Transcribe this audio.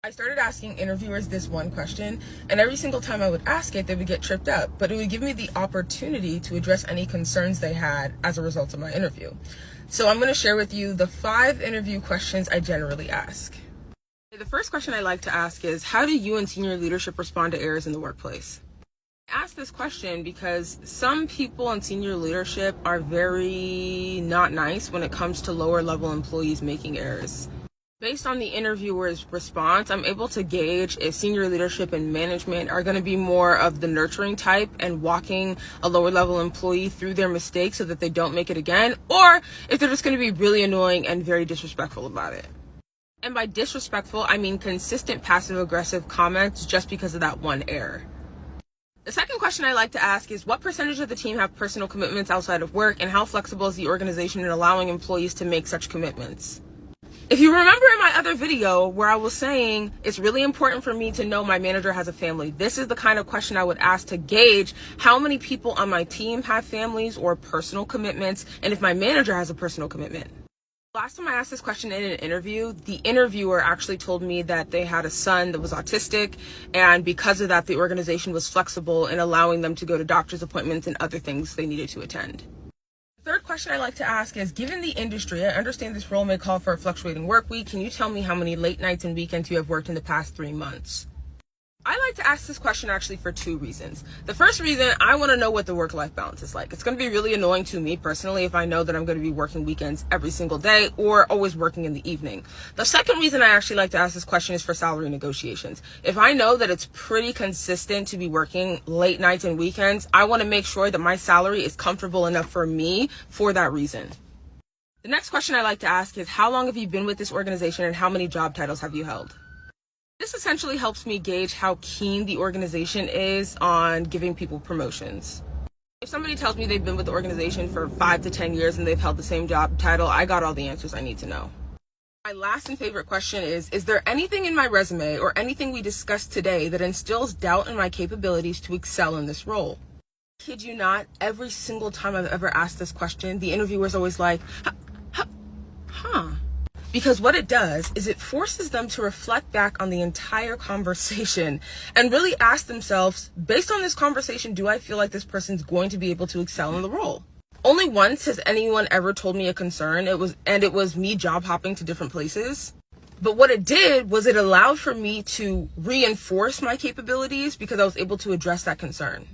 I started asking interviewers this one question, and every single time I would ask it, they would get tripped up, but it would give me the opportunity to address any concerns they had as a result of my interview. So I'm going to share with you the 5 interview questions I generally ask. The first question I like to ask is, how do you and senior leadership respond to errors in the workplace? I ask this question because some people in senior leadership are very not nice when it comes to lower level employees making errors. Based on the interviewer's response, I'm able to gauge if senior leadership and management are going to be more of the nurturing type and walking a lower level employee through their mistakes so that they don't make it again, or if they're just going to be really annoying and very disrespectful about it. And by disrespectful, I mean consistent passive-aggressive comments just because of that one error. The second question I like to ask is, what percentage of the team have personal commitments outside of work, and how flexible is the organization in allowing employees to make such commitments? If you remember in my other video where I was saying it's really important for me to know my manager has a family, this is the kind of question I would ask to gauge how many people on my team have families or personal commitments, and if my manager has a personal commitment. Last time I asked this question in an interview, the interviewer actually told me that they had a son that was autistic, and because of that, the organization was flexible in allowing them to go to doctor's appointments and other things they needed to attend. The third question I like to ask is, given the industry, I understand this role may call for a fluctuating work week. Can you tell me how many late nights and weekends you have worked in the past 3 months? I like to ask this question actually for 2 reasons. The first reason, I want to know what the work-life balance is like. It's going to be really annoying to me personally if I know that I'm going to be working weekends every single day or always working in the evening. The second reason I actually like to ask this question is for salary negotiations. If I know that it's pretty consistent to be working late nights and weekends, I want to make sure that my salary is comfortable enough for me for that reason. The next question I like to ask is, how long have you been with this organization and how many job titles have you held? This essentially helps me gauge how keen the organization is on giving people promotions. If somebody tells me they've been with the organization for 5 to 10 years and they've held the same job title, I got all the answers I need to know. My last and favorite question is there anything in my resume or anything we discussed today that instills doubt in my capabilities to excel in this role? Kid you not, every single time I've ever asked this question, the interviewer's always like, huh. Because what it does is it forces them to reflect back on the entire conversation and really ask themselves, based on this conversation, do I feel like this person's going to be able to excel in the role? Only once has anyone ever told me a concern. It was me job hopping to different places. But what it did was it allowed for me to reinforce my capabilities because I was able to address that concern.